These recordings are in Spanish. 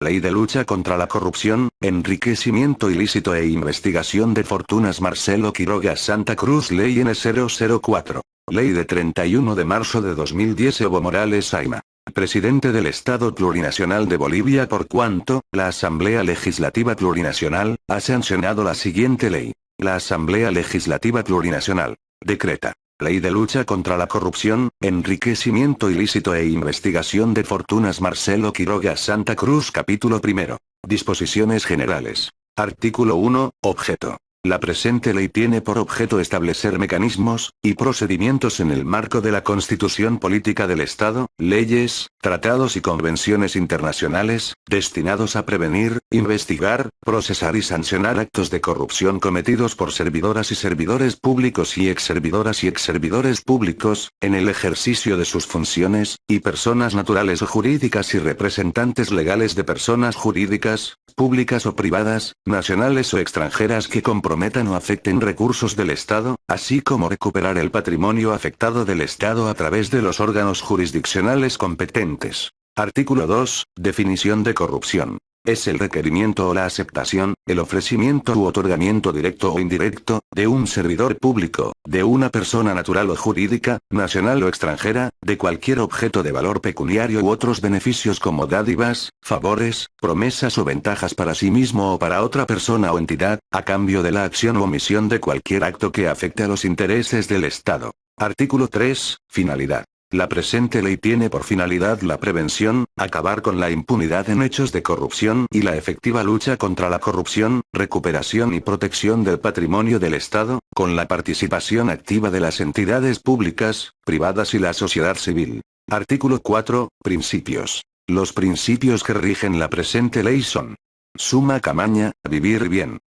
Ley de lucha contra la corrupción, enriquecimiento ilícito e investigación de fortunas Marcelo Quiroga Santa Cruz Ley N004. Ley de 31 de marzo de 2010 Evo Morales Ayma. Presidente del Estado Plurinacional de Bolivia por cuanto, la Asamblea Legislativa Plurinacional, ha sancionado la siguiente ley. La Asamblea Legislativa Plurinacional. Decreta. Ley de lucha contra la corrupción, enriquecimiento ilícito e investigación de fortunas Marcelo Quiroga Santa Cruz Capítulo primero. Disposiciones generales. Artículo 1, objeto. La presente ley tiene por objeto establecer mecanismos y procedimientos en el marco de la Constitución Política del Estado, leyes, tratados y convenciones internacionales, destinados a prevenir, investigar, procesar y sancionar actos de corrupción cometidos por servidoras y servidores públicos y exservidoras y exservidores públicos, en el ejercicio de sus funciones, y personas naturales o jurídicas y representantes legales de personas jurídicas, públicas o privadas, nacionales o extranjeras que comprometan o afecten recursos del Estado, así como recuperar el patrimonio afectado del Estado a través de los órganos jurisdiccionales competentes. Artículo 2. Definición de corrupción. Es el requerimiento o la aceptación, el ofrecimiento u otorgamiento directo o indirecto, de un servidor público, de una persona natural o jurídica, nacional o extranjera, de cualquier objeto de valor pecuniario u otros beneficios como dádivas, favores, promesas o ventajas para sí mismo o para otra persona o entidad, a cambio de la acción o omisión de cualquier acto que afecte a los intereses del Estado. Artículo 3. Finalidad. La presente ley tiene por finalidad la prevención, acabar con la impunidad en hechos de corrupción y la efectiva lucha contra la corrupción, recuperación y protección del patrimonio del Estado, con la participación activa de las entidades públicas, privadas y la sociedad civil. Artículo 4. Principios. Los principios que rigen la presente ley son: suma camaña, vivir bien.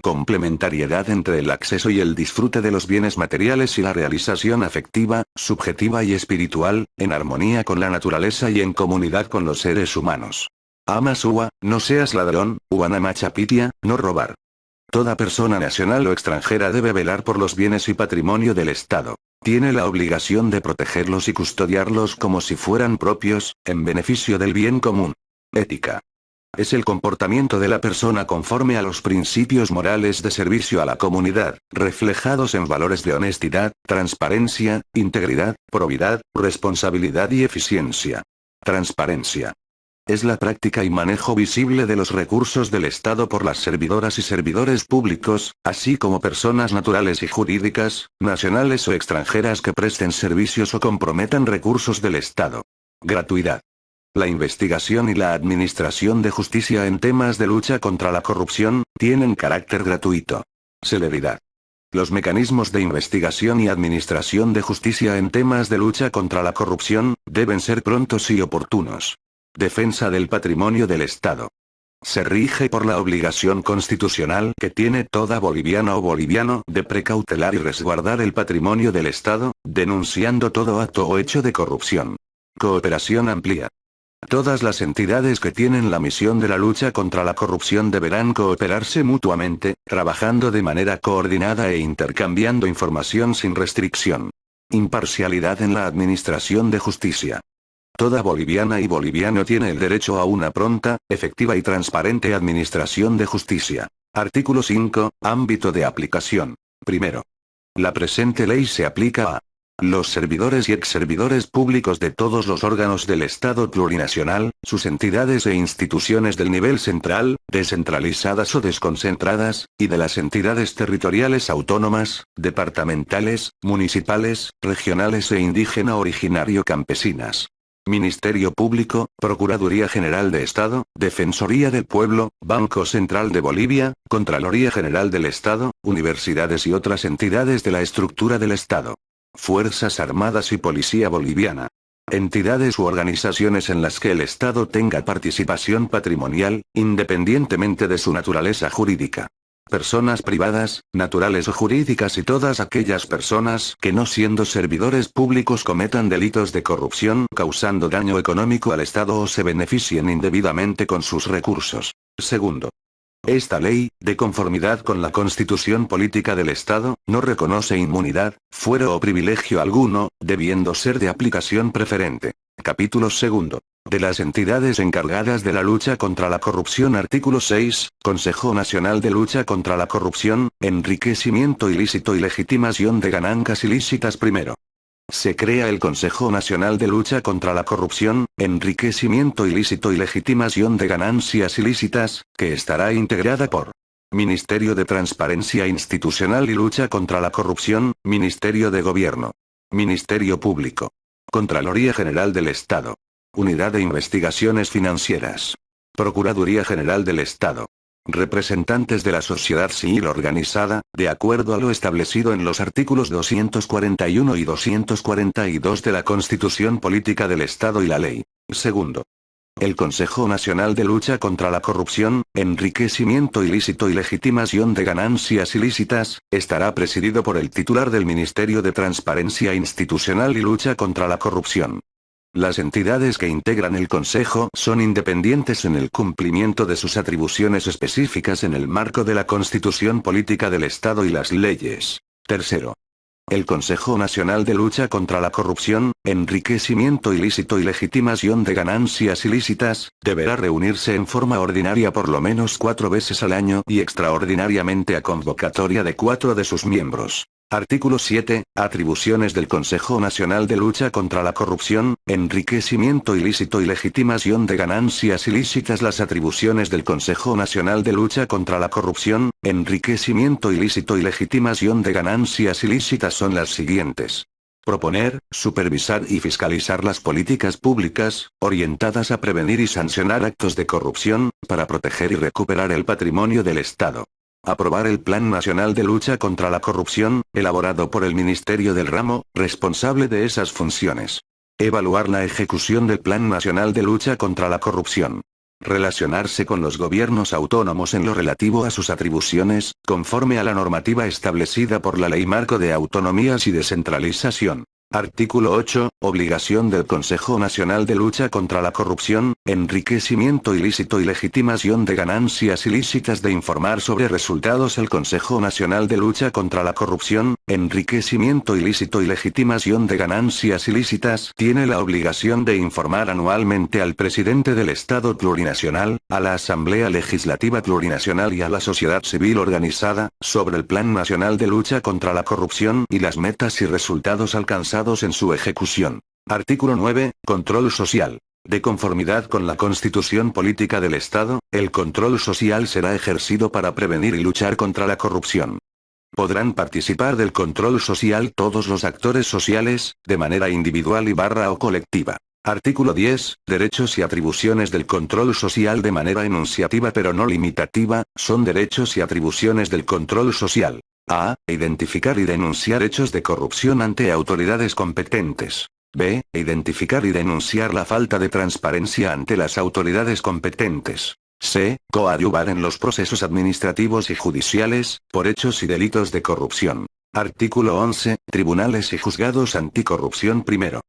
Complementariedad entre el acceso y el disfrute de los bienes materiales y la realización afectiva, subjetiva y espiritual, en armonía con la naturaleza y en comunidad con los seres humanos. Ama sua, no seas ladrón, uanama chapitia, no robar. Toda persona nacional o extranjera debe velar por los bienes y patrimonio del Estado. Tiene la obligación de protegerlos y custodiarlos como si fueran propios, en beneficio del bien común. Ética. Es el comportamiento de la persona conforme a los principios morales de servicio a la comunidad, reflejados en valores de honestidad, transparencia, integridad, probidad, responsabilidad y eficiencia. Transparencia. Es la práctica y manejo visible de los recursos del Estado por las servidoras y servidores públicos, así como personas naturales y jurídicas, nacionales o extranjeras que presten servicios o comprometan recursos del Estado. Gratuidad. La investigación y la administración de justicia en temas de lucha contra la corrupción, tienen carácter gratuito. Celeridad. Los mecanismos de investigación y administración de justicia en temas de lucha contra la corrupción, deben ser prontos y oportunos. Defensa del patrimonio del Estado. Se rige por la obligación constitucional que tiene toda boliviana o boliviano de precautelar y resguardar el patrimonio del Estado, denunciando todo acto o hecho de corrupción. Cooperación amplia. Todas las entidades que tienen la misión de la lucha contra la corrupción deberán cooperarse mutuamente, trabajando de manera coordinada e intercambiando información sin restricción. Imparcialidad en la administración de justicia. Toda boliviana y boliviano tiene el derecho a una pronta, efectiva y transparente administración de justicia. Artículo 5. Ámbito de aplicación. Primero. La presente ley se aplica a los servidores y exservidores públicos de todos los órganos del Estado plurinacional, sus entidades e instituciones del nivel central, descentralizadas o desconcentradas, y de las entidades territoriales autónomas, departamentales, municipales, regionales e indígena originario campesinas. Ministerio Público, Procuraduría General de Estado, Defensoría del Pueblo, Banco Central de Bolivia, Contraloría General del Estado, universidades y otras entidades de la estructura del Estado. Fuerzas Armadas y Policía Boliviana. Entidades u organizaciones en las que el Estado tenga participación patrimonial, independientemente de su naturaleza jurídica. Personas privadas, naturales o jurídicas y todas aquellas personas que no siendo servidores públicos cometan delitos de corrupción causando daño económico al Estado o se beneficien indebidamente con sus recursos. Segundo. Esta ley, de conformidad con la Constitución Política del Estado, no reconoce inmunidad, fuero o privilegio alguno, debiendo ser de aplicación preferente. Capítulo 2. De las entidades encargadas de la lucha contra la corrupción. Artículo 6, Consejo Nacional de Lucha contra la Corrupción, Enriquecimiento Ilícito y Legitimación de Ganancias Ilícitas. Primero, se crea el Consejo Nacional de Lucha contra la Corrupción, Enriquecimiento Ilícito y Legitimación de Ganancias Ilícitas, que estará integrada por Ministerio de Transparencia Institucional y Lucha contra la Corrupción, Ministerio de Gobierno, Ministerio Público, Contraloría General del Estado, Unidad de Investigaciones Financieras, Procuraduría General del Estado, representantes de la sociedad civil organizada, de acuerdo a lo establecido en los artículos 241 y 242 de la Constitución Política del Estado y la Ley. Segundo, el Consejo Nacional de Lucha contra la Corrupción, Enriquecimiento Ilícito y Legitimación de Ganancias Ilícitas, estará presidido por el titular del Ministerio de Transparencia Institucional y Lucha contra la Corrupción. Las entidades que integran el Consejo son independientes en el cumplimiento de sus atribuciones específicas en el marco de la Constitución Política del Estado y las leyes. Tercero, el Consejo Nacional de Lucha contra la Corrupción, Enriquecimiento Ilícito y Legitimación de Ganancias Ilícitas, deberá reunirse en forma ordinaria por lo menos 4 veces al año y extraordinariamente a convocatoria de 4 de sus miembros. Artículo 7. Atribuciones del Consejo Nacional de Lucha contra la Corrupción, Enriquecimiento Ilícito y Legitimación de Ganancias Ilícitas. Las atribuciones del Consejo Nacional de Lucha contra la Corrupción, Enriquecimiento Ilícito y Legitimación de Ganancias Ilícitas son las siguientes: proponer, supervisar y fiscalizar las políticas públicas, orientadas a prevenir y sancionar actos de corrupción, para proteger y recuperar el patrimonio del Estado. Aprobar el Plan Nacional de Lucha contra la Corrupción, elaborado por el Ministerio del Ramo, responsable de esas funciones. Evaluar la ejecución del Plan Nacional de Lucha contra la Corrupción. Relacionarse con los gobiernos autónomos en lo relativo a sus atribuciones, conforme a la normativa establecida por la Ley Marco de Autonomías y Descentralización. Artículo 8. Obligación del Consejo Nacional de Lucha contra la Corrupción, Enriquecimiento Ilícito y Legitimación de Ganancias Ilícitas de informar sobre resultados. El Consejo Nacional de Lucha contra la Corrupción, Enriquecimiento Ilícito y Legitimación de Ganancias Ilícitas tiene la obligación de informar anualmente al presidente del Estado Plurinacional, a la Asamblea Legislativa Plurinacional y a la sociedad civil organizada, sobre el Plan Nacional de Lucha contra la Corrupción y las metas y resultados alcanzados en su ejecución. Artículo 9. Control social. De conformidad con la Constitución Política del Estado, el control social será ejercido para prevenir y luchar contra la corrupción. Podrán participar del control social todos los actores sociales, de manera individual o colectiva. Artículo 10. Derechos y atribuciones del control social de manera enunciativa pero no limitativa, son derechos y atribuciones del control social. A. Identificar y denunciar hechos de corrupción ante autoridades competentes. B. Identificar y denunciar la falta de transparencia ante las autoridades competentes. C. Coadyuvar en los procesos administrativos y judiciales, por hechos y delitos de corrupción. Artículo 11. Tribunales y juzgados anticorrupción. Primero,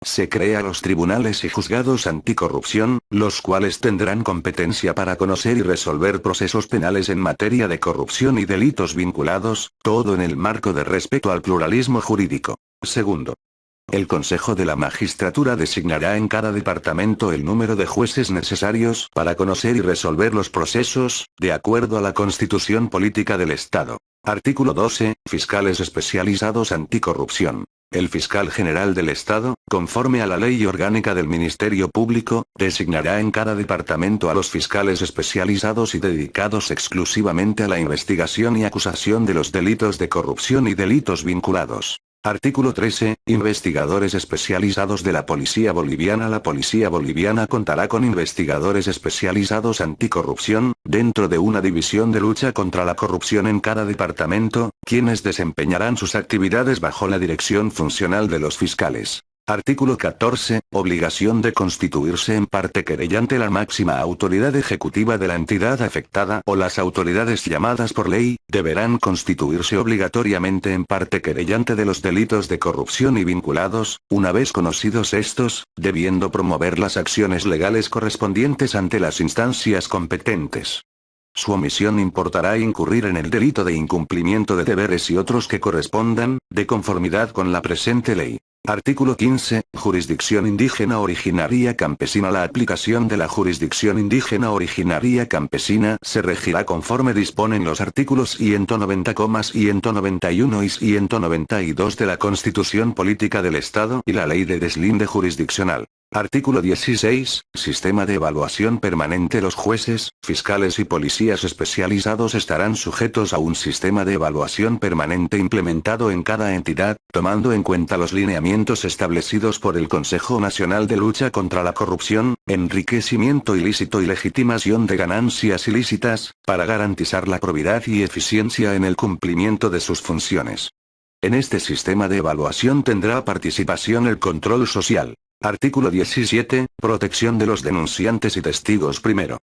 se crea los tribunales y juzgados anticorrupción, los cuales tendrán competencia para conocer y resolver procesos penales en materia de corrupción y delitos vinculados, todo en el marco de respeto al pluralismo jurídico. Segundo, el Consejo de la Magistratura designará en cada departamento el número de jueces necesarios para conocer y resolver los procesos, de acuerdo a la Constitución Política del Estado. Artículo 12. Fiscales especializados anticorrupción. El fiscal general del Estado, conforme a la Ley Orgánica del Ministerio Público, designará en cada departamento a los fiscales especializados y dedicados exclusivamente a la investigación y acusación de los delitos de corrupción y delitos vinculados. Artículo 13. Investigadores especializados de la Policía Boliviana. La Policía Boliviana contará con investigadores especializados anticorrupción, dentro de una división de lucha contra la corrupción en cada departamento, quienes desempeñarán sus actividades bajo la dirección funcional de los fiscales. Artículo 14. Obligación de constituirse en parte querellante. La máxima autoridad ejecutiva de la entidad afectada o las autoridades llamadas por ley, deberán constituirse obligatoriamente en parte querellante de los delitos de corrupción y vinculados, una vez conocidos estos, debiendo promover las acciones legales correspondientes ante las instancias competentes. Su omisión importará incurrir en el delito de incumplimiento de deberes y otros que correspondan, de conformidad con la presente ley. Artículo 15. Jurisdicción indígena originaria campesina. La aplicación de la jurisdicción indígena originaria campesina se regirá conforme disponen los artículos 190, 191 y 192 de la Constitución Política del Estado y la Ley de Deslinde Jurisdiccional. Artículo 16. Sistema de evaluación permanente. Los jueces, fiscales y policías especializados estarán sujetos a un sistema de evaluación permanente implementado en cada entidad, tomando en cuenta los lineamientos establecidos por el Consejo Nacional de Lucha contra la Corrupción, Enriquecimiento Ilícito y Legitimación de Ganancias Ilícitas, para garantizar la probidad y eficiencia en el cumplimiento de sus funciones. En este sistema de evaluación tendrá participación el control social. Artículo 17. Protección de los denunciantes y testigos. Primero,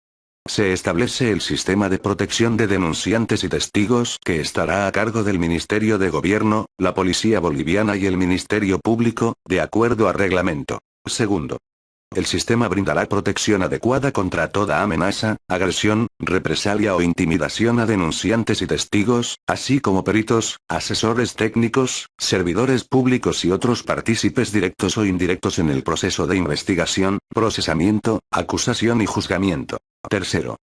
se establece el sistema de protección de denunciantes y testigos que estará a cargo del Ministerio de Gobierno, la Policía Boliviana y el Ministerio Público, de acuerdo a reglamento. Segundo, el sistema brindará protección adecuada contra toda amenaza, agresión, represalia o intimidación a denunciantes y testigos, así como peritos, asesores técnicos, servidores públicos y otros partícipes directos o indirectos en el proceso de investigación, procesamiento, acusación y juzgamiento. Tercero,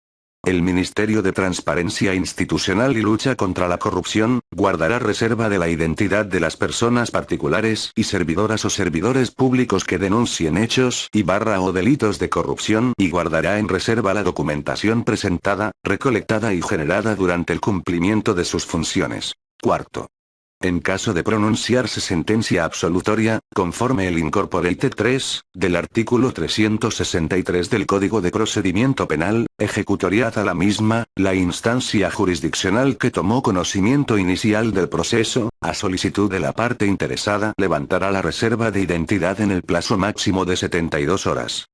el Ministerio de Transparencia Institucional y Lucha contra la Corrupción, guardará reserva de la identidad de las personas particulares y servidoras o servidores públicos que denuncien hechos o delitos de corrupción y guardará en reserva la documentación presentada, recolectada y generada durante el cumplimiento de sus funciones. Cuarto, en caso de pronunciarse sentencia absolutoria, conforme el Incorporated 3, del artículo 363 del Código de Procedimiento Penal, ejecutoriada la misma, la instancia jurisdiccional que tomó conocimiento inicial del proceso, a solicitud de la parte interesada, levantará la reserva de identidad en el plazo máximo de 72 horas.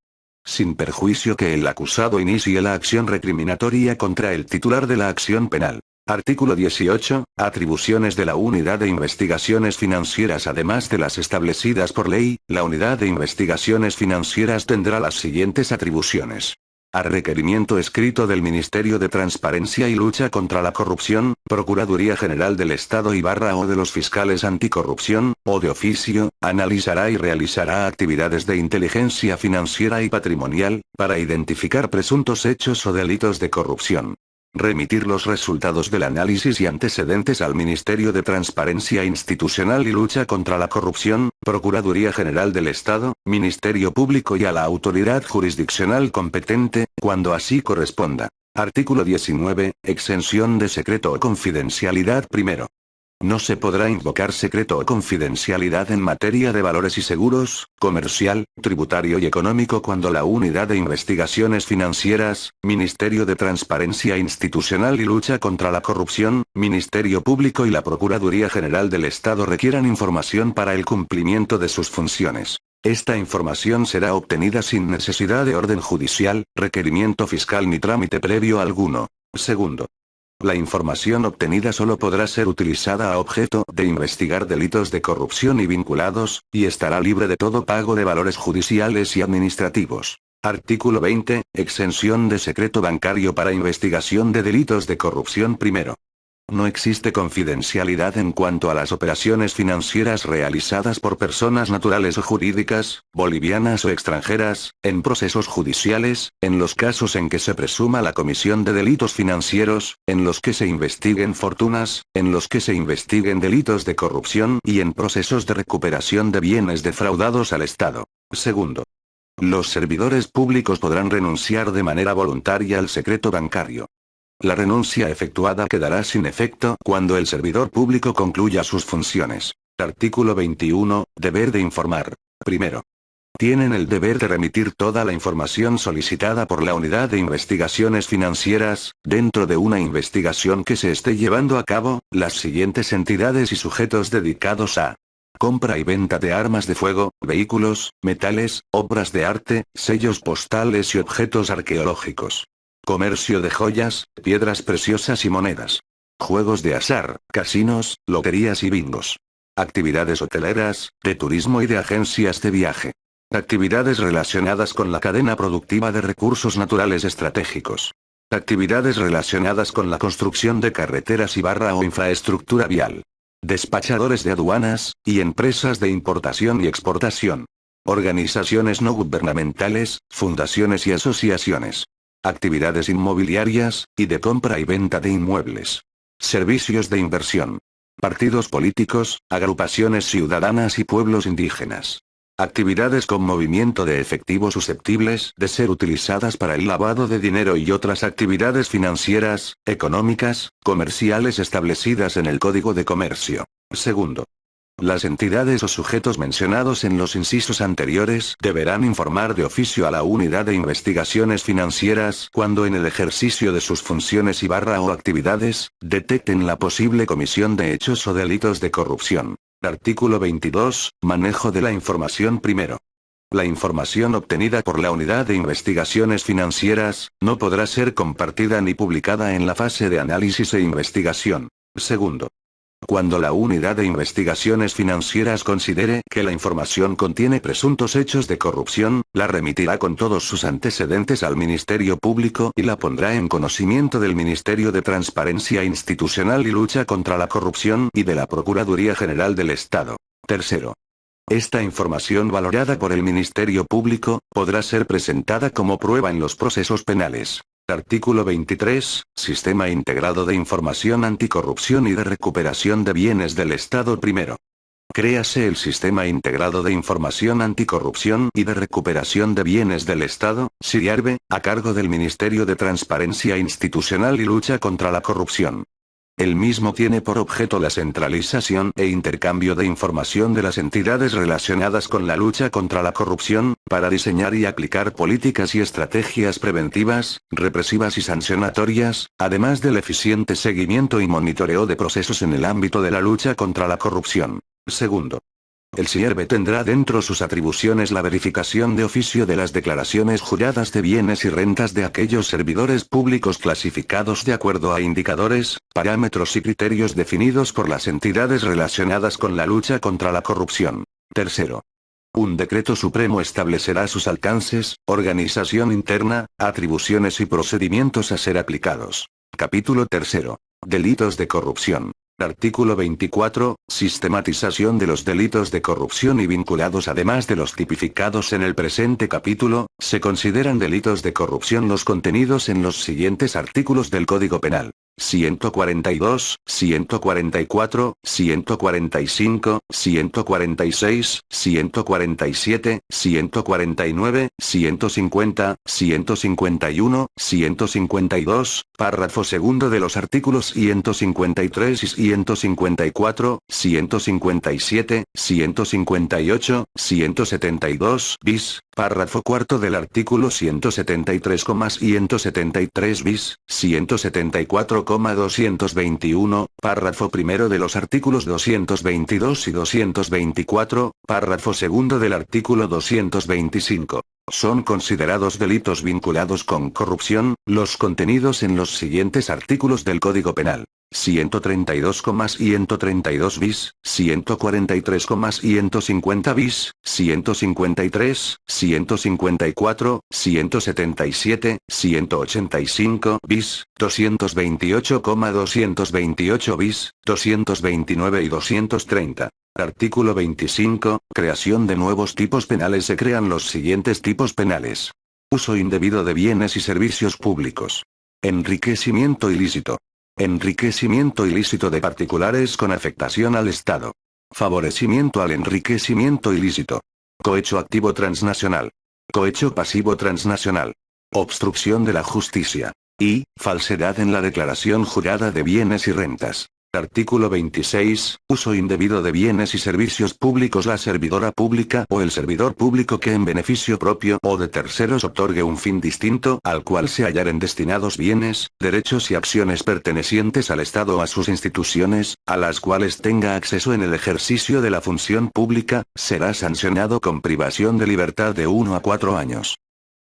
Sin perjuicio que el acusado inicie la acción recriminatoria contra el titular de la acción penal. Artículo 18. Atribuciones de la Unidad de Investigaciones Financieras. Además de las establecidas por ley, la Unidad de Investigaciones Financieras tendrá las siguientes atribuciones. A requerimiento escrito del Ministerio de Transparencia y Lucha contra la Corrupción, Procuraduría General del Estado o de los fiscales anticorrupción, o de oficio, analizará y realizará actividades de inteligencia financiera y patrimonial, para identificar presuntos hechos o delitos de corrupción. Remitir los resultados del análisis y antecedentes al Ministerio de Transparencia Institucional y Lucha contra la Corrupción, Procuraduría General del Estado, Ministerio Público y a la autoridad jurisdiccional competente, cuando así corresponda. Artículo 19. Exención de secreto o confidencialidad. Primero, no se podrá invocar secreto o confidencialidad en materia de valores y seguros, comercial, tributario y económico cuando la Unidad de Investigaciones Financieras, Ministerio de Transparencia Institucional y Lucha contra la Corrupción, Ministerio Público y la Procuraduría General del Estado requieran información para el cumplimiento de sus funciones. Esta información será obtenida sin necesidad de orden judicial, requerimiento fiscal ni trámite previo alguno. Segundo, la información obtenida solo podrá ser utilizada a objeto de investigar delitos de corrupción y vinculados, y estará libre de todo pago de valores judiciales y administrativos. Artículo 20. Exención de secreto bancario para investigación de delitos de corrupción. Primero, no existe confidencialidad en cuanto a las operaciones financieras realizadas por personas naturales o jurídicas, bolivianas o extranjeras, en procesos judiciales, en los casos en que se presuma la comisión de delitos financieros, en los que se investiguen fortunas, en los que se investiguen delitos de corrupción y en procesos de recuperación de bienes defraudados al Estado. Segundo, los servidores públicos podrán renunciar de manera voluntaria al secreto bancario. La renuncia efectuada quedará sin efecto cuando el servidor público concluya sus funciones. Artículo 21. Deber de informar. Primero, tienen el deber de remitir toda la información solicitada por la Unidad de Investigaciones Financieras, dentro de una investigación que se esté llevando a cabo, las siguientes entidades y sujetos dedicados a compra y venta de armas de fuego, vehículos, metales, obras de arte, sellos postales y objetos arqueológicos. Comercio de joyas, piedras preciosas y monedas. Juegos de azar, casinos, loterías y bingos. Actividades hoteleras, de turismo y de agencias de viaje. Actividades relacionadas con la cadena productiva de recursos naturales estratégicos. Actividades relacionadas con la construcción de carreteras y o infraestructura vial. Despachadores de aduanas, y empresas de importación y exportación. Organizaciones no gubernamentales, fundaciones y asociaciones. Actividades inmobiliarias, y de compra y venta de inmuebles. Servicios de inversión. Partidos políticos, agrupaciones ciudadanas y pueblos indígenas. Actividades con movimiento de efectivo susceptibles de ser utilizadas para el lavado de dinero y otras actividades financieras, económicas, comerciales establecidas en el Código de Comercio. Segundo. Las entidades o sujetos mencionados en los incisos anteriores deberán informar de oficio a la Unidad de Investigaciones Financieras cuando en el ejercicio de sus funciones y o actividades, detecten la posible comisión de hechos o delitos de corrupción. Artículo 22, Manejo de la información primero. La información obtenida por la Unidad de Investigaciones Financieras, no podrá ser compartida ni publicada en la fase de análisis e investigación. Segundo. Cuando la Unidad de Investigaciones Financieras considere que la información contiene presuntos hechos de corrupción, la remitirá con todos sus antecedentes al Ministerio Público y la pondrá en conocimiento del Ministerio de Transparencia Institucional y Lucha contra la Corrupción y de la Procuraduría General del Estado. Tercero. Esta información valorada por el Ministerio Público, podrá ser presentada como prueba en los procesos penales. Artículo 23, Sistema Integrado de Información Anticorrupción y de Recuperación de Bienes del Estado primero. Créase el Sistema Integrado de Información Anticorrupción y de Recuperación de Bienes del Estado, SIRIARBE, a cargo del Ministerio de Transparencia Institucional y Lucha contra la Corrupción. El mismo tiene por objeto la centralización e intercambio de información de las entidades relacionadas con la lucha contra la corrupción, para diseñar y aplicar políticas y estrategias preventivas, represivas y sancionatorias, además del eficiente seguimiento y monitoreo de procesos en el ámbito de la lucha contra la corrupción. Segundo. El SIERBE tendrá dentro sus atribuciones la verificación de oficio de las declaraciones juradas de bienes y rentas de aquellos servidores públicos clasificados de acuerdo a indicadores, parámetros y criterios definidos por las entidades relacionadas con la lucha contra la corrupción. Tercero. Un decreto supremo establecerá sus alcances, organización interna, atribuciones y procedimientos a ser aplicados. Capítulo 3. Delitos de corrupción. Artículo 24, Sistematización de los delitos de corrupción y vinculados además de los tipificados en el presente capítulo, se consideran delitos de corrupción los contenidos en los siguientes artículos del Código Penal. 142, 144, 145, 146, 147, 149, 150, 151, 152, párrafo segundo de los artículos 153 y 154, 157, 158, 172 bis, párrafo cuarto del artículo 173, 173 bis, 174, 221, párrafo primero de los artículos 222 y 224, párrafo segundo del artículo 225. Son considerados delitos vinculados con corrupción, los contenidos en los siguientes artículos del Código Penal. 132, 132 bis, 143, 150 bis, 153, 154, 177, 185 bis, 228, 228 bis, 229 y 230. Artículo 25, creación de nuevos tipos penales. Se crean los siguientes tipos penales. Uso indebido de bienes y servicios públicos. Enriquecimiento ilícito. Enriquecimiento ilícito de particulares con afectación al Estado. Favorecimiento al enriquecimiento ilícito. Cohecho activo transnacional. Cohecho pasivo transnacional. Obstrucción de la justicia. Y, falsedad en la declaración jurada de bienes y rentas. Artículo 26, uso indebido de bienes y servicios públicos. La servidora pública o el servidor público que en beneficio propio o de terceros otorgue un fin distinto al cual se hallaren destinados bienes, derechos y acciones pertenecientes al Estado o a sus instituciones, a las cuales tenga acceso en el ejercicio de la función pública, será sancionado con privación de libertad de 1 a 4 años.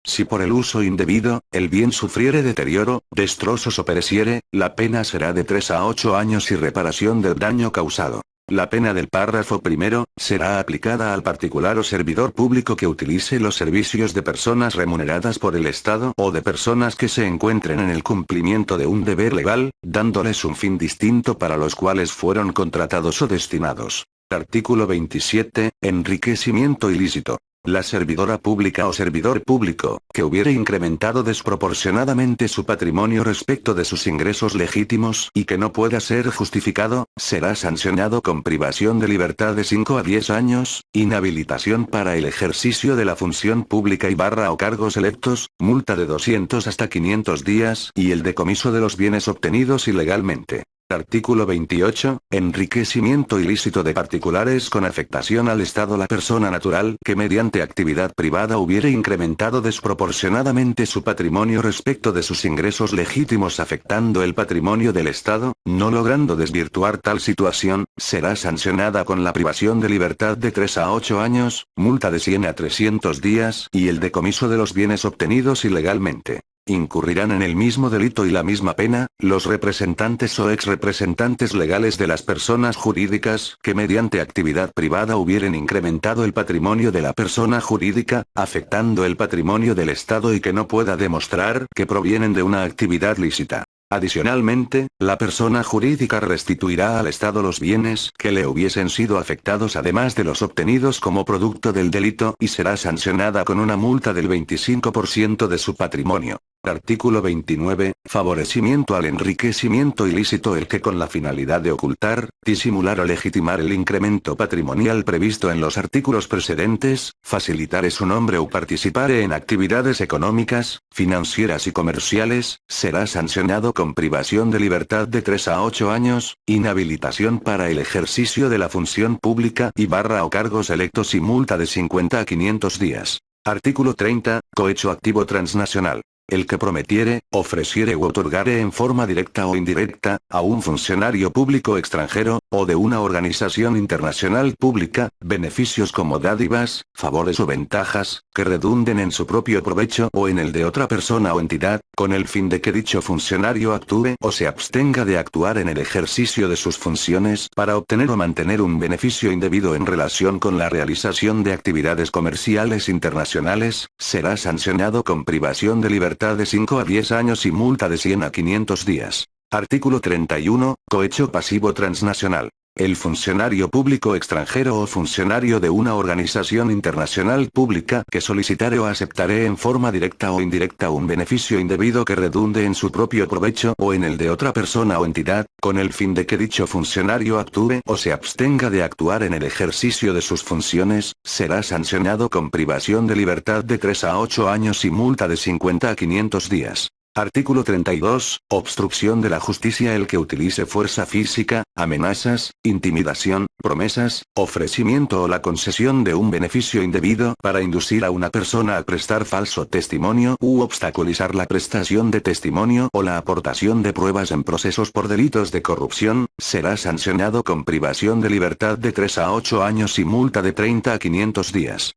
Si por el uso indebido, el bien sufriere deterioro, destrozos o pereciere, la pena será de 3 a 8 años y reparación del daño causado. La pena del párrafo primero, será aplicada al particular o servidor público que utilice los servicios de personas remuneradas por el Estado o de personas que se encuentren en el cumplimiento de un deber legal, dándoles un fin distinto para los cuales fueron contratados o destinados. Artículo 27, enriquecimiento ilícito. La servidora pública o servidor público, que hubiere incrementado desproporcionadamente su patrimonio respecto de sus ingresos legítimos y que no pueda ser justificado, será sancionado con privación de libertad de 5 a 10 años, inhabilitación para el ejercicio de la función pública o cargos electos, multa de 200 hasta 500 días y el decomiso de los bienes obtenidos ilegalmente. Artículo 28, enriquecimiento ilícito de particulares con afectación al Estado. La persona natural que mediante actividad privada hubiere incrementado desproporcionadamente su patrimonio respecto de sus ingresos legítimos afectando el patrimonio del Estado, no logrando desvirtuar tal situación, será sancionada con la privación de libertad de 3 a 8 años, multa de 100 a 300 días y el decomiso de los bienes obtenidos ilegalmente. Incurrirán en el mismo delito y la misma pena, los representantes o exrepresentantes legales de las personas jurídicas que mediante actividad privada hubieren incrementado el patrimonio de la persona jurídica, afectando el patrimonio del Estado y que no pueda demostrar que provienen de una actividad lícita. Adicionalmente, la persona jurídica restituirá al Estado los bienes que le hubiesen sido afectados además de los obtenidos como producto del delito y será sancionada con una multa del 25% de su patrimonio. Artículo 29, favorecimiento al enriquecimiento ilícito. El que con la finalidad de ocultar, disimular o legitimar el incremento patrimonial previsto en los artículos precedentes, facilitare su nombre o participare en actividades económicas, financieras y comerciales, será sancionado con privación de libertad de 3 a 8 años, inhabilitación para el ejercicio de la función pública o cargos electos y multa de 50 a 500 días. Artículo 30, cohecho activo transnacional. El que prometiere, ofreciere u otorgare en forma directa o indirecta, a un funcionario público extranjero, o de una organización internacional pública, beneficios como dádivas, favores o ventajas, que redunden en su propio provecho o en el de otra persona o entidad, con el fin de que dicho funcionario actúe o se abstenga de actuar en el ejercicio de sus funciones para obtener o mantener un beneficio indebido en relación con la realización de actividades comerciales internacionales, será sancionado con privación de libertad de 5 a 10 años y multa de 100 a 500 días. Artículo 31, cohecho pasivo transnacional. El funcionario público extranjero o funcionario de una organización internacional pública que solicitare o aceptare en forma directa o indirecta un beneficio indebido que redunde en su propio provecho o en el de otra persona o entidad, con el fin de que dicho funcionario actúe o se abstenga de actuar en el ejercicio de sus funciones, será sancionado con privación de libertad de 3 a 8 años y multa de 50 a 500 días. Artículo 32, obstrucción de la justicia. El que utilice fuerza física, amenazas, intimidación, promesas, ofrecimiento o la concesión de un beneficio indebido para inducir a una persona a prestar falso testimonio u obstaculizar la prestación de testimonio o la aportación de pruebas en procesos por delitos de corrupción, será sancionado con privación de libertad de 3 a 8 años y multa de 30 a 500 días.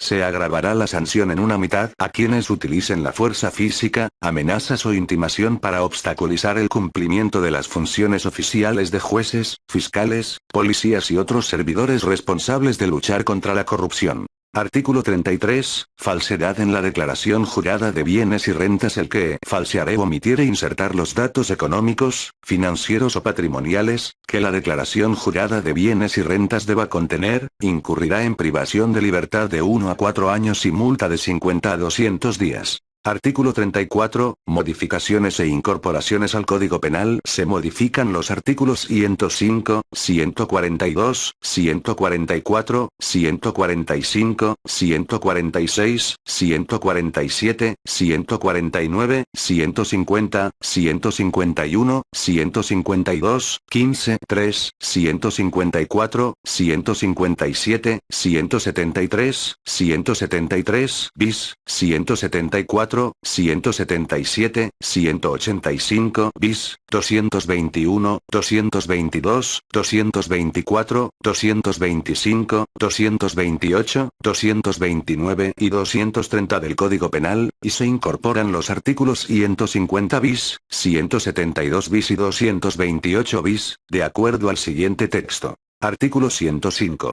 Se agravará la sanción en una mitad a quienes utilicen la fuerza física, amenazas o intimación para obstaculizar el cumplimiento de las funciones oficiales de jueces, fiscales, policías y otros servidores responsables de luchar contra la corrupción. Artículo 33, falsedad en la declaración jurada de bienes y rentas. El que falseare o omitiere insertar los datos económicos, financieros o patrimoniales, que la declaración jurada de bienes y rentas deba contener, incurrirá en privación de libertad de 1 a 4 años y multa de 50 a 200 días. Artículo 34, modificaciones e incorporaciones al Código Penal. Se modifican los artículos 105, 142, 144, 145, 146, 147, 149, 150, 151, 152, 15, 3, 154, 157, 173, 173 bis, 174, 177, 185 bis, 221, 222, 224, 225, 228, 229 y 230 del Código Penal, y se incorporan los artículos 150 bis, 172 bis y 228 bis, de acuerdo al siguiente texto. Artículo 105.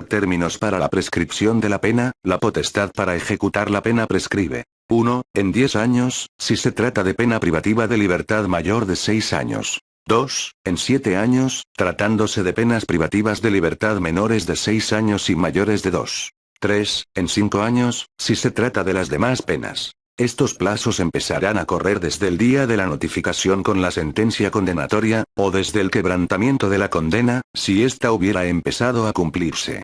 Términos para la prescripción de la pena. La potestad para ejecutar la pena prescribe. 1. En 10 años, si se trata de pena privativa de libertad mayor de 6 años. 2. En 7 años, tratándose de penas privativas de libertad menores de 6 años y mayores de 2. 3. En 5 años, si se trata de las demás penas. Estos plazos empezarán a correr desde el día de la notificación con la sentencia condenatoria, o desde el quebrantamiento de la condena, si ésta hubiera empezado a cumplirse.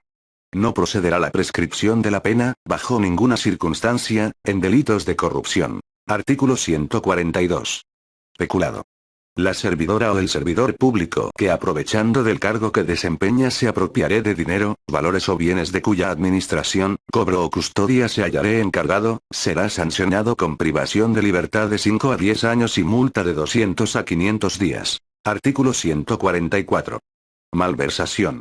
No procederá la prescripción de la pena, bajo ninguna circunstancia, en delitos de corrupción. Artículo 142. Peculado. La servidora o el servidor público que aprovechando del cargo que desempeña se apropiare de dinero, valores o bienes de cuya administración, cobro o custodia se hallaré encargado, será sancionado con privación de libertad de 5 a 10 años y multa de 200 a 500 días. Artículo 144. Malversación.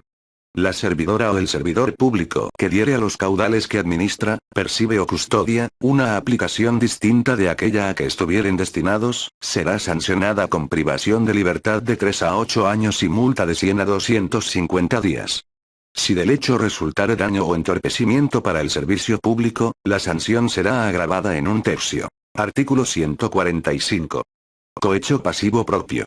La servidora o el servidor público que diere a los caudales que administra, percibe o custodia, una aplicación distinta de aquella a que estuvieren destinados, será sancionada con privación de libertad de 3 a 8 años y multa de 100 a 250 días. Si del hecho resultare daño o entorpecimiento para el servicio público, la sanción será agravada en 1/3. Artículo 145. Cohecho pasivo propio.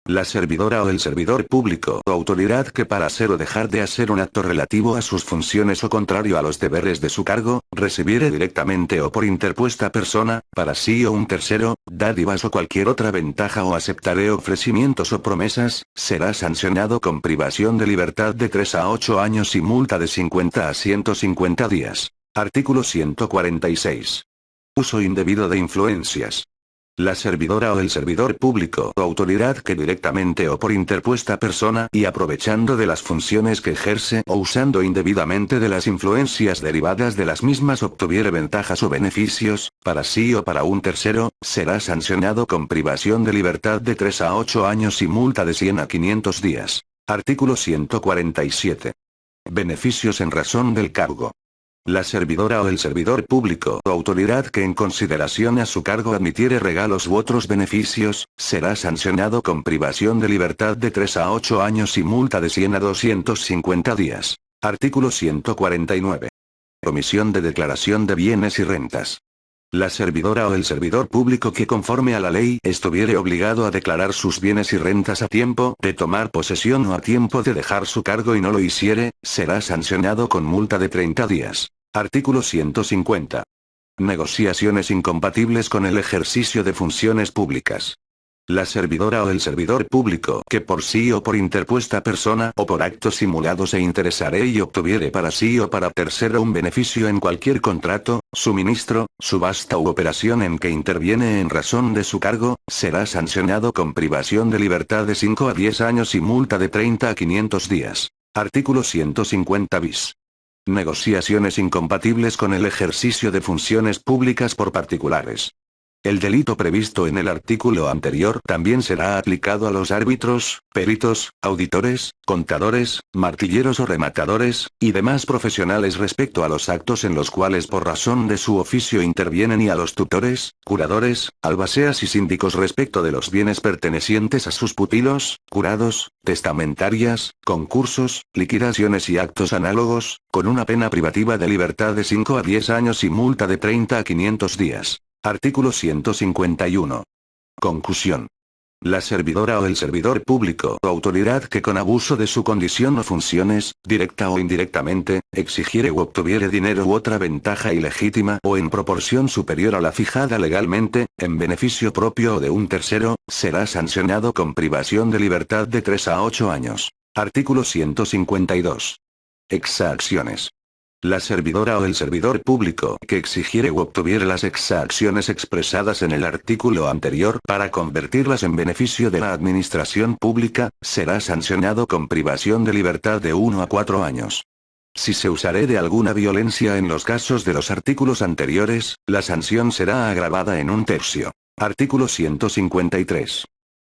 La servidora o el servidor público o autoridad que para hacer o dejar de hacer un acto relativo a sus funciones o contrario a los deberes de su cargo, recibiere directamente o por interpuesta persona, para sí o un tercero, dádivas o cualquier otra ventaja o aceptare ofrecimientos o promesas, será sancionado con privación de libertad de 3 a 8 años y multa de 50 a 150 días. Artículo 146. Uso indebido de influencias. La servidora o el servidor público o autoridad que directamente o por interpuesta persona y aprovechando de las funciones que ejerce o usando indebidamente de las influencias derivadas de las mismas obtuviere ventajas o beneficios, para sí o para un tercero, será sancionado con privación de libertad de 3 a 8 años y multa de 100 a 500 días. Artículo 147. Beneficios en razón del cargo. La servidora o el servidor público o autoridad que en consideración a su cargo admitiere regalos u otros beneficios, será sancionado con privación de libertad de 3 a 8 años y multa de 100 a 250 días. Artículo 149. Omisión de declaración de bienes y rentas. La servidora o el servidor público que conforme a la ley estuviere obligado a declarar sus bienes y rentas a tiempo de tomar posesión o a tiempo de dejar su cargo y no lo hiciere, será sancionado con multa de 30 días. Artículo 150. Negociaciones incompatibles con el ejercicio de funciones públicas. La servidora o el servidor público que por sí o por interpuesta persona o por actos simulados se interesare y obtuviere para sí o para tercero un beneficio en cualquier contrato, suministro, subasta u operación en que interviene en razón de su cargo, será sancionado con privación de libertad de 5 a 10 años y multa de 30 a 500 días. Artículo 150 bis. Negociaciones incompatibles con el ejercicio de funciones públicas por particulares. El delito previsto en el artículo anterior también será aplicado a los árbitros, peritos, auditores, contadores, martilleros o rematadores, y demás profesionales respecto a los actos en los cuales por razón de su oficio intervienen y a los tutores, curadores, albaceas y síndicos respecto de los bienes pertenecientes a sus pupilos, curados, testamentarias, concursos, liquidaciones y actos análogos, con una pena privativa de libertad de 5 a 10 años y multa de 30 a 500 días. Artículo 151. Concusión. La servidora o el servidor público o autoridad que con abuso de su condición o funciones, directa o indirectamente, exigiere u obtuviere dinero u otra ventaja ilegítima o en proporción superior a la fijada legalmente, en beneficio propio o de un tercero, será sancionado con privación de libertad de 3 a 8 años. Artículo 152. Exacciones. La servidora o el servidor público que exigiere u obtuviere las exacciones expresadas en el artículo anterior para convertirlas en beneficio de la administración pública, será sancionado con privación de libertad de 1 a 4 años. Si se usare de alguna violencia en los casos de los artículos anteriores, la sanción será agravada en 1/3. Artículo 153.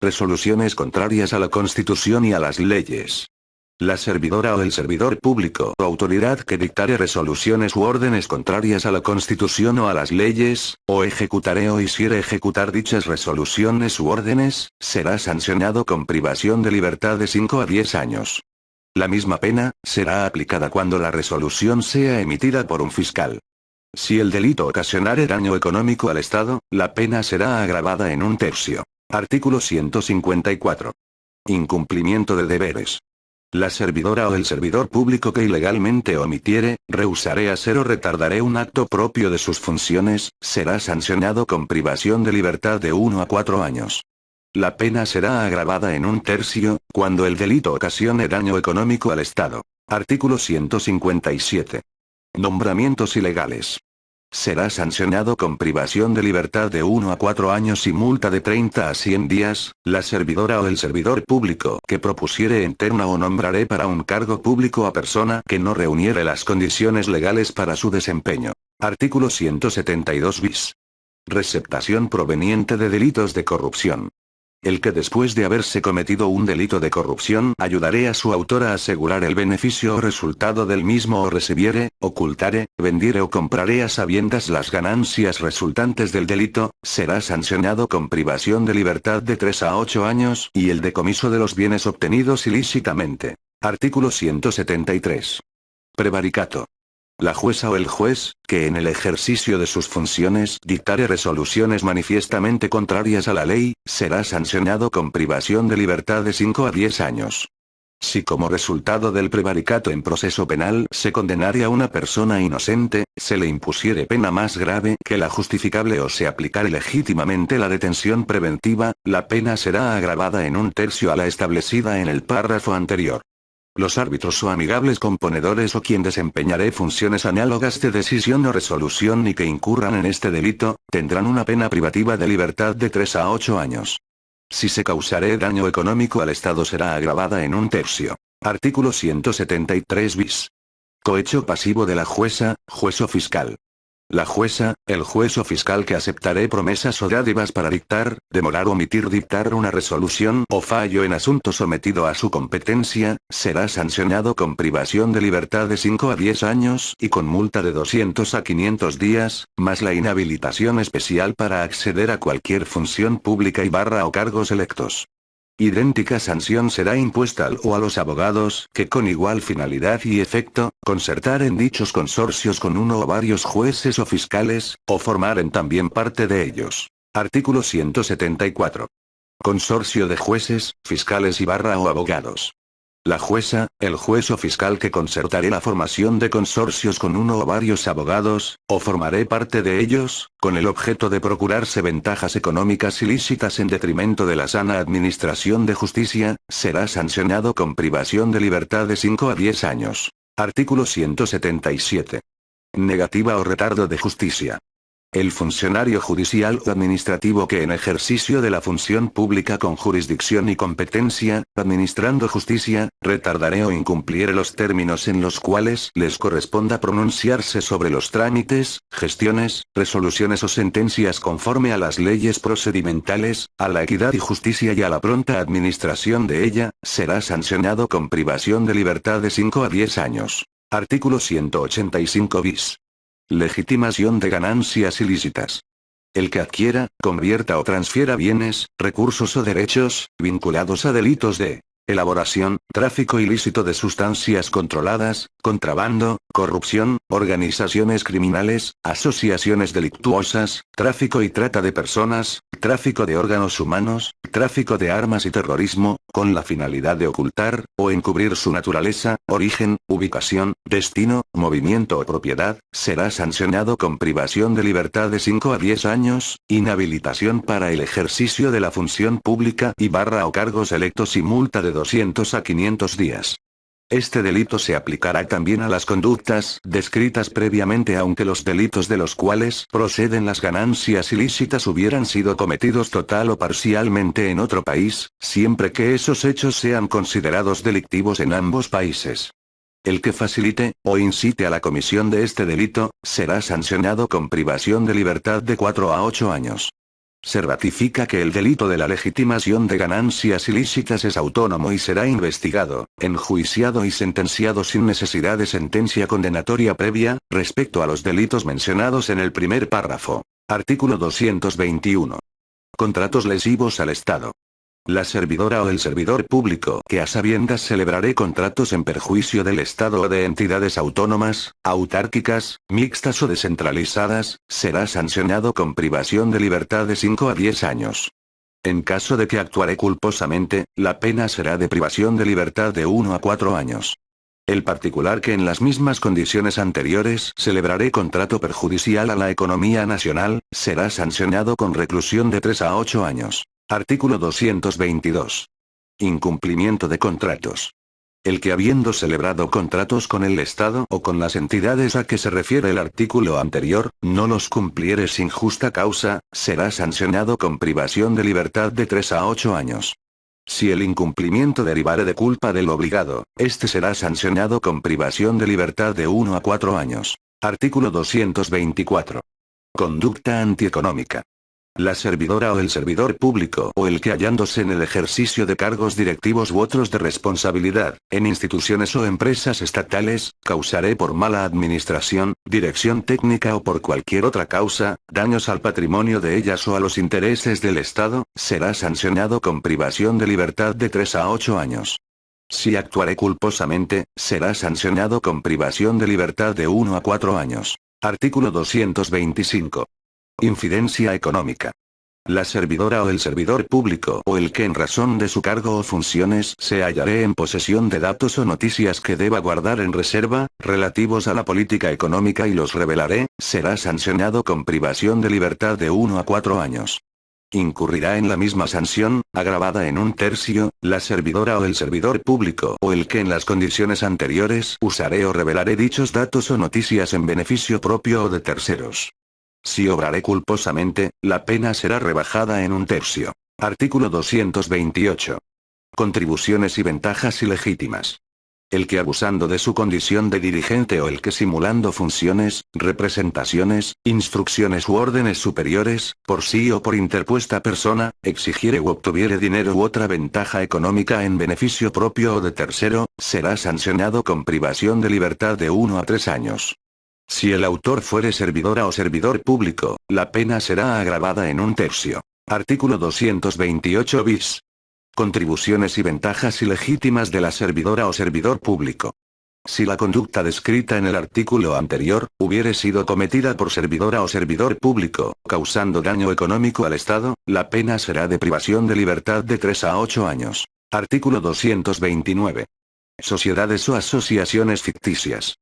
Resoluciones contrarias a la Constitución y a las leyes. La servidora o el servidor público o autoridad que dictare resoluciones u órdenes contrarias a la Constitución o a las leyes, o ejecutare o hiciere ejecutar dichas resoluciones u órdenes, será sancionado con privación de libertad de 5 a 10 años. La misma pena será aplicada cuando la resolución sea emitida por un fiscal. Si el delito ocasionare daño económico al Estado, la pena será agravada en un tercio. Artículo 154. Incumplimiento de deberes. La servidora o el servidor público que ilegalmente omitiere, rehusare hacer o retardaré un acto propio de sus funciones, será sancionado con privación de libertad de 1 a 4 años. La pena será agravada en un tercio, cuando el delito ocasione daño económico al Estado. Artículo 157. Nombramientos ilegales. Será sancionado con privación de libertad de 1 a 4 años y multa de 30 a 100 días, la servidora o el servidor público que propusiere en terna o nombraré para un cargo público a persona que no reuniere las condiciones legales para su desempeño. Artículo 172 bis. Receptación proveniente de delitos de corrupción. El que después de haberse cometido un delito de corrupción ayudaré a su autor a asegurar el beneficio o resultado del mismo o recibiere, ocultare, vendiere o compraré a sabiendas las ganancias resultantes del delito, será sancionado con privación de libertad de 3 a 8 años y el decomiso de los bienes obtenidos ilícitamente. Artículo 173. Prevaricato. La jueza o el juez, que en el ejercicio de sus funciones dictare resoluciones manifiestamente contrarias a la ley, será sancionado con privación de libertad de 5 a 10 años. Si como resultado del prevaricato en proceso penal se condenare a una persona inocente, se le impusiere pena más grave que la justificable o se aplicare legítimamente la detención preventiva, la pena será agravada en un tercio a la establecida en el párrafo anterior. Los árbitros o amigables componedores o quien desempeñaré funciones análogas de decisión o resolución y que incurran en este delito, tendrán una pena privativa de libertad de 3 a 8 años. Si se causare daño económico al Estado será agravada en un tercio. Artículo 173 bis. Cohecho pasivo de la jueza, juez o fiscal. La jueza, el juez o fiscal que aceptaré promesas o dádivas para dictar, demorar o omitir dictar una resolución o fallo en asunto sometido a su competencia, será sancionado con privación de libertad de 5 a 10 años y con multa de 200 a 500 días, más la inhabilitación especial para acceder a cualquier función pública y barra o cargos electos. Idéntica sanción será impuesta al o a los abogados que con igual finalidad y efecto, concertaren dichos consorcios con uno o varios jueces o fiscales, o formaren también parte de ellos. Artículo 174. Consorcio de jueces, fiscales y barra o abogados. La jueza, el juez o fiscal que concertaré la formación de consorcios con uno o varios abogados, o formaré parte de ellos, con el objeto de procurarse ventajas económicas ilícitas en detrimento de la sana administración de justicia, será sancionado con privación de libertad de 5 a 10 años. Artículo 177. Negativa o retardo de justicia. El funcionario judicial o administrativo que en ejercicio de la función pública con jurisdicción y competencia, administrando justicia, retardaré o incumpliere los términos en los cuales les corresponda pronunciarse sobre los trámites, gestiones, resoluciones o sentencias conforme a las leyes procedimentales, a la equidad y justicia y a la pronta administración de ella, será sancionado con privación de libertad de 5 a 10 años. Artículo 185 bis. Legitimación de ganancias ilícitas. El que adquiera, convierta o transfiera bienes, recursos o derechos, vinculados a delitos de elaboración, tráfico ilícito de sustancias controladas, contrabando, corrupción, organizaciones criminales, asociaciones delictuosas, tráfico y trata de personas, tráfico de órganos humanos, tráfico de armas y terrorismo, con la finalidad de ocultar, o encubrir su naturaleza, origen, ubicación, destino, movimiento o propiedad, será sancionado con privación de libertad de 5 a 10 años, inhabilitación para el ejercicio de la función pública y barra o cargos electos y multa de 200 a 500 días. Este delito se aplicará también a las conductas descritas previamente aunque los delitos de los cuales proceden las ganancias ilícitas hubieran sido cometidos total o parcialmente en otro país, siempre que esos hechos sean considerados delictivos en ambos países. El que facilite, o incite a la comisión de este delito, será sancionado con privación de libertad de 4 a 8 años. Se ratifica que el delito de la legitimación de ganancias ilícitas es autónomo y será investigado, enjuiciado y sentenciado sin necesidad de sentencia condenatoria previa, respecto a los delitos mencionados en el primer párrafo. Artículo 221. Contratos lesivos al Estado. La servidora o el servidor público que a sabiendas celebraré contratos en perjuicio del Estado o de entidades autónomas, autárquicas, mixtas o descentralizadas, será sancionado con privación de libertad de 5 a 10 años. En caso de que actuare culposamente, la pena será de privación de libertad de 1 a 4 años. El particular que en las mismas condiciones anteriores celebraré contrato perjudicial a la economía nacional, será sancionado con reclusión de 3 a 8 años. Artículo 222. Incumplimiento de contratos. El que habiendo celebrado contratos con el Estado o con las entidades a que se refiere el artículo anterior, no los cumpliere sin justa causa, será sancionado con privación de libertad de 3 a 8 años. Si el incumplimiento derivare de culpa del obligado, este será sancionado con privación de libertad de 1 a 4 años. Artículo 224. Conducta antieconómica. La servidora o el servidor público o el que hallándose en el ejercicio de cargos directivos u otros de responsabilidad, en instituciones o empresas estatales, causaré por mala administración, dirección técnica o por cualquier otra causa, daños al patrimonio de ellas o a los intereses del Estado, será sancionado con privación de libertad de 3 a 8 años. Si actuaré culposamente, será sancionado con privación de libertad de 1 a 4 años. Artículo 225. Infidencia económica. La servidora o el servidor público o el que en razón de su cargo o funciones se hallaré en posesión de datos o noticias que deba guardar en reserva, relativos a la política económica y los revelaré, será sancionado con privación de libertad de 1 a 4 años. Incurrirá en la misma sanción, agravada en 1/3, la servidora o el servidor público o el que en las condiciones anteriores usaré o revelaré dichos datos o noticias en beneficio propio o de terceros. Si obraré culposamente, la pena será rebajada en 1/3. Artículo 228. Contribuciones y ventajas ilegítimas. El que abusando de su condición de dirigente o el que simulando funciones, representaciones, instrucciones u órdenes superiores, por sí o por interpuesta persona, exigiere u obtuviere dinero u otra ventaja económica en beneficio propio o de tercero, será sancionado con privación de libertad de 1 a 3 años. Si el autor fuere servidora o servidor público, la pena será agravada en 1/3. Artículo 228 bis. Contribuciones y ventajas ilegítimas de la servidora o servidor público. Si la conducta descrita en el artículo anterior, hubiere sido cometida por servidora o servidor público, causando daño económico al Estado, la pena será de privación de libertad de 3 a 8 años. Artículo 229. Sociedades o asociaciones ficticias.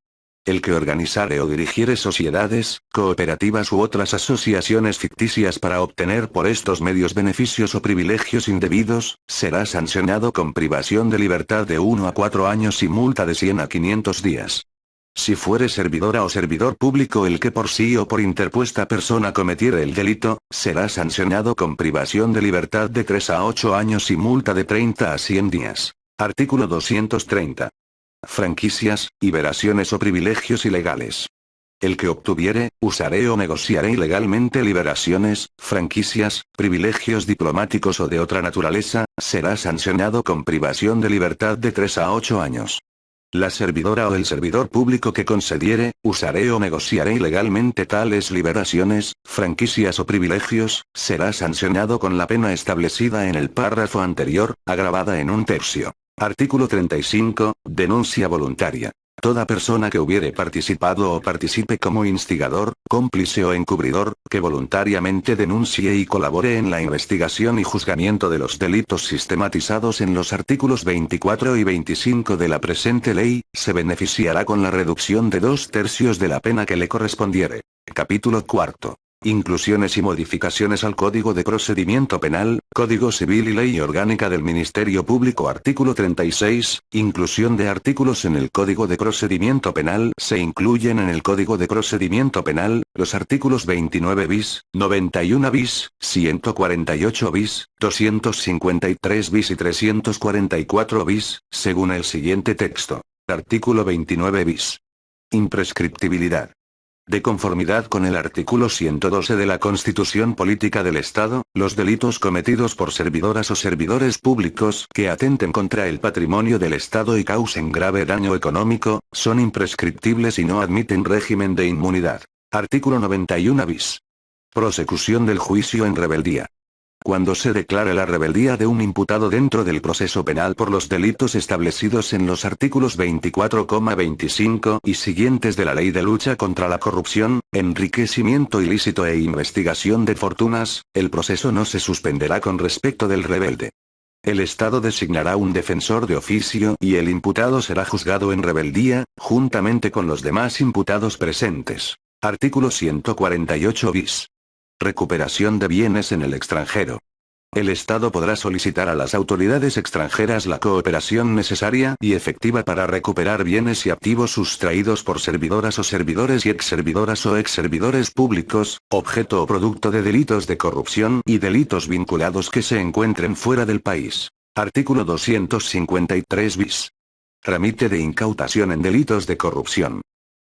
El que organizare o dirigiere sociedades, cooperativas u otras asociaciones ficticias para obtener por estos medios beneficios o privilegios indebidos, será sancionado con privación de libertad de 1 a 4 años y multa de 100 a 500 días. Si fuere servidora o servidor público el que por sí o por interpuesta persona cometiere el delito, será sancionado con privación de libertad de 3 a 8 años y multa de 30 a 100 días. Artículo 230. Franquicias, liberaciones o privilegios ilegales. El que obtuviere, usaré o negociaré ilegalmente liberaciones, franquicias, privilegios diplomáticos o de otra naturaleza, será sancionado con privación de libertad de 3 a 8 años. La servidora o el servidor público que concediere, usaré o negociaré ilegalmente tales liberaciones, franquicias o privilegios, será sancionado con la pena establecida en el párrafo anterior, agravada en 1/3. Artículo 35. Denuncia voluntaria. Toda persona que hubiere participado o participe como instigador, cómplice o encubridor, que voluntariamente denuncie y colabore en la investigación y juzgamiento de los delitos sistematizados en los artículos 24 y 25 de la presente ley, se beneficiará con la reducción de 2/3 de la pena que le correspondiere. Capítulo 4. Inclusiones y modificaciones al Código de Procedimiento Penal, Código Civil y Ley Orgánica del Ministerio Público. Artículo 36. Inclusión de artículos en el Código de Procedimiento Penal. Se incluyen en el Código de Procedimiento Penal, los artículos 29 bis, 91 bis, 148 bis, 253 bis y 344 bis, según el siguiente texto. Artículo 29 bis. Imprescriptibilidad. De conformidad con el artículo 112 de la Constitución Política del Estado, los delitos cometidos por servidoras o servidores públicos que atenten contra el patrimonio del Estado y causen grave daño económico, son imprescriptibles y no admiten régimen de inmunidad. Artículo 91 bis. Prosecución del juicio en rebeldía. Cuando se declare la rebeldía de un imputado dentro del proceso penal por los delitos establecidos en los artículos 24,25 y siguientes de la Ley de Lucha contra la Corrupción, Enriquecimiento Ilícito e Investigación de Fortunas, el proceso no se suspenderá con respecto del rebelde. El Estado designará un defensor de oficio y el imputado será juzgado en rebeldía, juntamente con los demás imputados presentes. Artículo 148 bis. Recuperación de bienes en el extranjero. El Estado podrá solicitar a las autoridades extranjeras la cooperación necesaria y efectiva para recuperar bienes y activos sustraídos por servidoras o servidores y exservidoras o exservidores públicos, objeto o producto de delitos de corrupción y delitos vinculados que se encuentren fuera del país. Artículo 253 bis. Trámite de incautación en delitos de corrupción.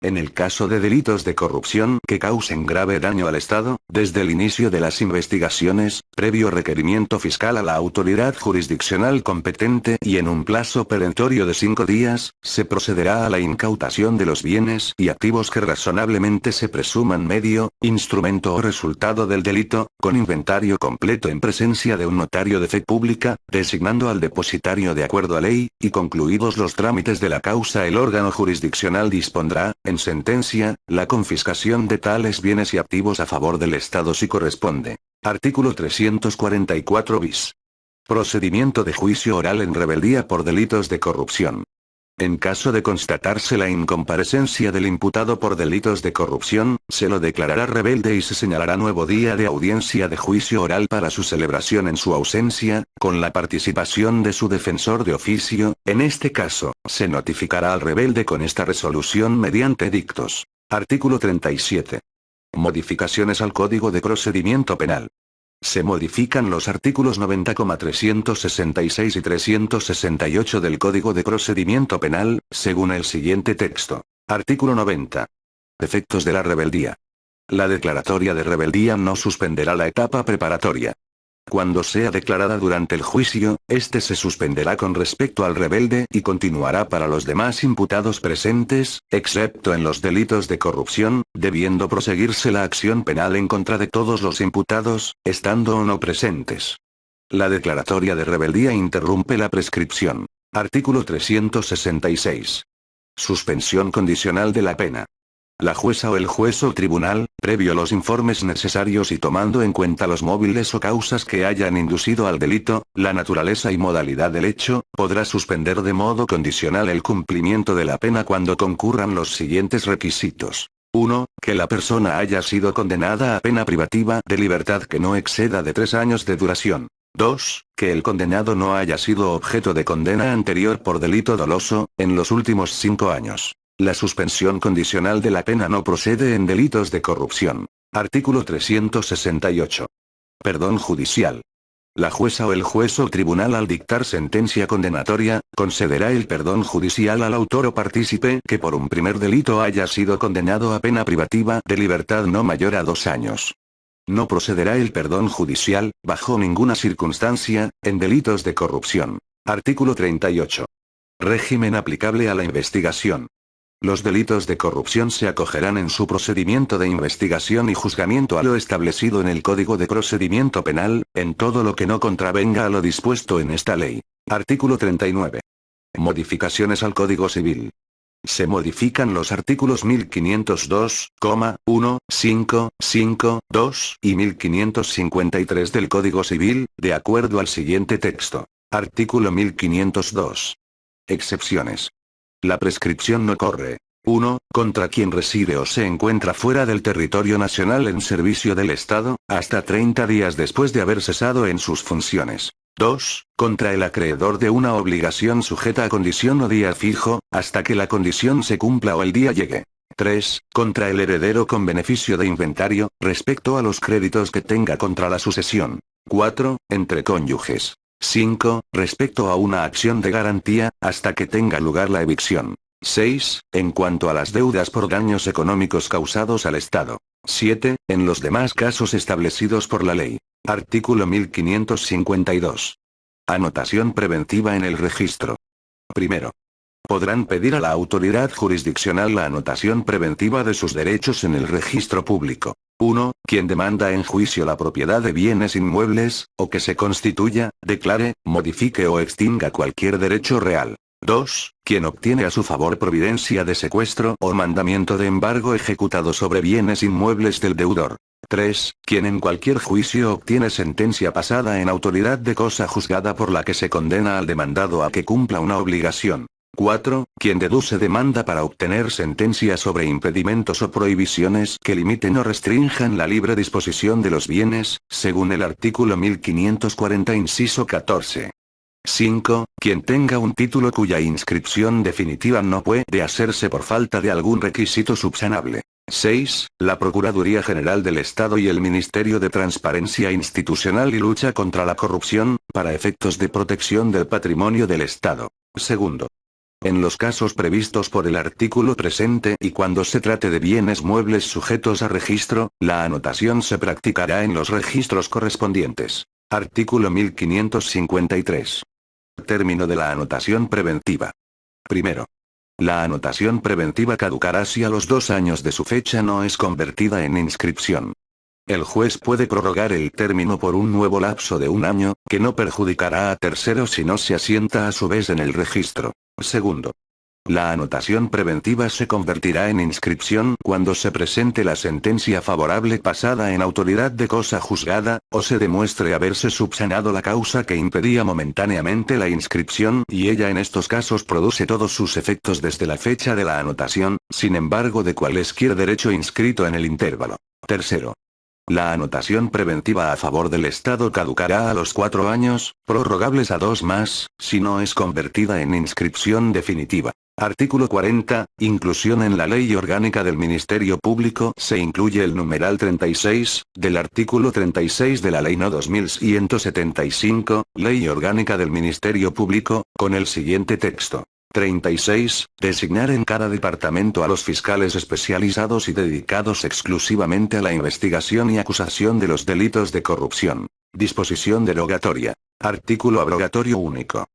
En el caso de delitos de corrupción que causen grave daño al Estado, desde el inicio de las investigaciones, previo requerimiento fiscal a la autoridad jurisdiccional competente y en un plazo perentorio de 5 días, se procederá a la incautación de los bienes y activos que razonablemente se presuman medio, instrumento o resultado del delito, con inventario completo en presencia de un notario de fe pública, designando al depositario de acuerdo a ley, y concluidos los trámites de la causa el órgano jurisdiccional dispondrá, en sentencia, la confiscación de tales bienes y activos a favor del Estado si corresponde. Artículo 344 bis. Procedimiento de juicio oral en rebeldía por delitos de corrupción. En caso de constatarse la incomparecencia del imputado por delitos de corrupción, se lo declarará rebelde y se señalará nuevo día de audiencia de juicio oral para su celebración en su ausencia, con la participación de su defensor de oficio. En este caso, se notificará al rebelde con esta resolución mediante edictos. Artículo 37. Modificaciones al Código de Procedimiento Penal. Se modifican los artículos 90,366 y 368 del Código de Procedimiento Penal, según el siguiente texto. Artículo 90. Efectos de la rebeldía. La declaratoria de rebeldía no suspenderá la etapa preparatoria. Cuando sea declarada durante el juicio, este se suspenderá con respecto al rebelde y continuará para los demás imputados presentes, excepto en los delitos de corrupción, debiendo proseguirse la acción penal en contra de todos los imputados, estando o no presentes. La declaratoria de rebeldía interrumpe la prescripción. Artículo 366. Suspensión condicional de la pena. La jueza o el juez o tribunal, previo los informes necesarios y tomando en cuenta los móviles o causas que hayan inducido al delito, la naturaleza y modalidad del hecho, podrá suspender de modo condicional el cumplimiento de la pena cuando concurran los siguientes requisitos. 1. Que la persona haya sido condenada a pena privativa de libertad que no exceda de 3 años de duración. 2. Que el condenado no haya sido objeto de condena anterior por delito doloso, en los últimos 5 años. La suspensión condicional de la pena no procede en delitos de corrupción. Artículo 368. Perdón judicial. La jueza o el juez o tribunal al dictar sentencia condenatoria, concederá el perdón judicial al autor o partícipe que por un primer delito haya sido condenado a pena privativa de libertad no mayor a 2 años. No procederá el perdón judicial, bajo ninguna circunstancia, en delitos de corrupción. Artículo 38. Régimen aplicable a la investigación. Los delitos de corrupción se acogerán en su procedimiento de investigación y juzgamiento a lo establecido en el Código de Procedimiento Penal, en todo lo que no contravenga a lo dispuesto en esta ley. Artículo 39. Modificaciones al Código Civil. Se modifican los artículos 1502,1, 5, 5, 2 y 1553 del Código Civil, de acuerdo al siguiente texto. Artículo 1502. Excepciones. La prescripción no corre. 1. Contra quien reside o se encuentra fuera del territorio nacional en servicio del Estado, hasta 30 días después de haber cesado en sus funciones. 2. Contra el acreedor de una obligación sujeta a condición o día fijo, hasta que la condición se cumpla o el día llegue. 3. Contra el heredero con beneficio de inventario, respecto a los créditos que tenga contra la sucesión. 4. Entre cónyuges. 5. Respecto a una acción de garantía, hasta que tenga lugar la evicción. 6. En cuanto a las deudas por daños económicos causados al Estado. 7. En los demás casos establecidos por la ley. Artículo 1552. Anotación preventiva en el registro. Primero. Podrán pedir a la autoridad jurisdiccional la anotación preventiva de sus derechos en el registro público. 1. Quien demanda en juicio la propiedad de bienes inmuebles, o que se constituya, declare, modifique o extinga cualquier derecho real. 2. Quien obtiene a su favor providencia de secuestro o mandamiento de embargo ejecutado sobre bienes inmuebles del deudor. 3. Quien en cualquier juicio obtiene sentencia pasada en autoridad de cosa juzgada por la que se condena al demandado a que cumpla una obligación. 4. Quien deduce demanda para obtener sentencia sobre impedimentos o prohibiciones que limiten o restrinjan la libre disposición de los bienes, según el artículo 1540 inciso 14. 5. Quien tenga un título cuya inscripción definitiva no puede hacerse por falta de algún requisito subsanable. 6. La Procuraduría General del Estado y el Ministerio de Transparencia Institucional y Lucha contra la Corrupción, para efectos de protección del patrimonio del Estado. Segundo. En los casos previstos por el artículo presente y cuando se trate de bienes muebles sujetos a registro, la anotación se practicará en los registros correspondientes. Artículo 1553. Término de la anotación preventiva. Primero. La anotación preventiva caducará si a los 2 años de su fecha no es convertida en inscripción. El juez puede prorrogar el término por un nuevo lapso de 1 año, que no perjudicará a terceros si no se asienta a su vez en el registro. Segundo. La anotación preventiva se convertirá en inscripción cuando se presente la sentencia favorable pasada en autoridad de cosa juzgada, o se demuestre haberse subsanado la causa que impedía momentáneamente la inscripción y ella en estos casos produce todos sus efectos desde la fecha de la anotación, sin embargo de cualesquier derecho inscrito en el intervalo. Tercero. La anotación preventiva a favor del Estado caducará a los 4 años, prorrogables a 2 más, si no es convertida en inscripción definitiva. Artículo 40. Inclusión en la Ley Orgánica del Ministerio Público. Se incluye el numeral 36, del artículo 36 de la Ley No. 2175, Ley Orgánica del Ministerio Público, con el siguiente texto. 36. Designar en cada departamento a los fiscales especializados y dedicados exclusivamente a la investigación y acusación de los delitos de corrupción. Disposición derogatoria. Artículo abrogatorio único.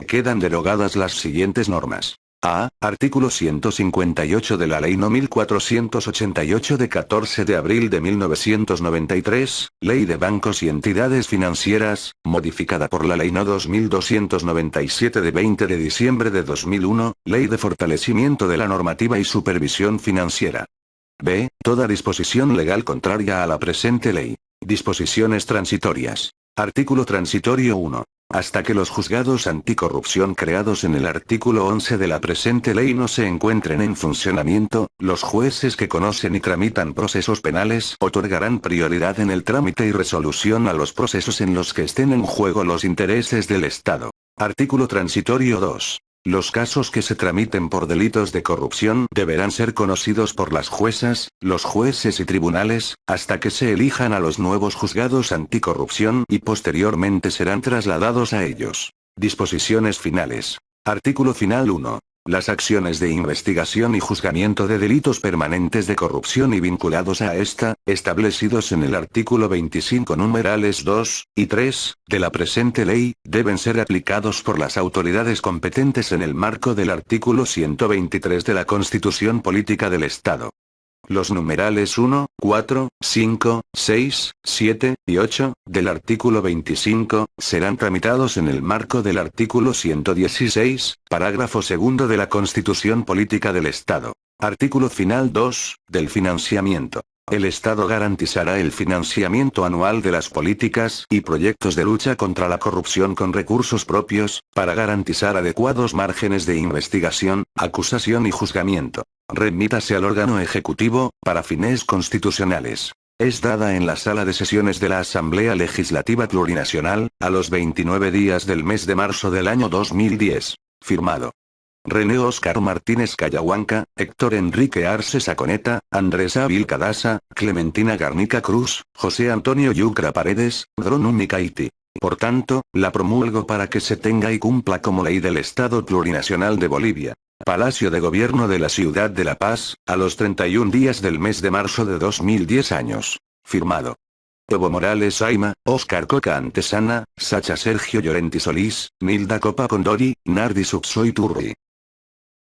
Quedan derogadas las siguientes normas. A. Artículo 158 de la Ley No. 1488 de 14 de abril de 1993, Ley de Bancos y Entidades Financieras, modificada por la Ley No. 2297 de 20 de diciembre de 2001, Ley de Fortalecimiento de la Normativa y Supervisión Financiera. B. Toda disposición legal contraria a la presente ley. Disposiciones transitorias. Artículo transitorio 1. Hasta que los juzgados anticorrupción creados en el artículo 11 de la presente ley no se encuentren en funcionamiento, los jueces que conocen y tramitan procesos penales otorgarán prioridad en el trámite y resolución a los procesos en los que estén en juego los intereses del Estado. Artículo transitorio 2. Los casos que se tramiten por delitos de corrupción deberán ser conocidos por las juezas, los jueces y tribunales, hasta que se elijan a los nuevos juzgados anticorrupción y posteriormente serán trasladados a ellos. Disposiciones finales. Artículo final 1. Las acciones de investigación y juzgamiento de delitos permanentes de corrupción y vinculados a esta, establecidos en el artículo 25 numerales 2 y 3 de la presente ley, deben ser aplicados por las autoridades competentes en el marco del artículo 123 de la Constitución Política del Estado. Los numerales 1, 4, 5, 6, 7 y 8 del artículo 25 serán tramitados en el marco del artículo 116, parágrafo segundo de la Constitución Política del Estado. Artículo final 2, del financiamiento. El Estado garantizará el financiamiento anual de las políticas y proyectos de lucha contra la corrupción con recursos propios, para garantizar adecuados márgenes de investigación, acusación y juzgamiento. Remítase al órgano ejecutivo, para fines constitucionales. Es dada en la sala de sesiones de la Asamblea Legislativa Plurinacional, a los 29 días del mes de marzo del año 2010. Firmado. René Óscar Martínez Callahuanca, Héctor Enrique Arce Saconeta, Andrés Ávil Cadasa, Clementina Garnica Cruz, José Antonio Yucra Paredes, Dronu Micaiti. Por tanto, la promulgo para que se tenga y cumpla como ley del Estado Plurinacional de Bolivia. Palacio de Gobierno de la Ciudad de La Paz, a los 31 días del mes de marzo de 2010 años. Firmado. Evo Morales Aima, Óscar Coca Antesana, Sacha Sergio Llorenti Solís, Nilda Copa Condori, Nardi Subsoy Turri.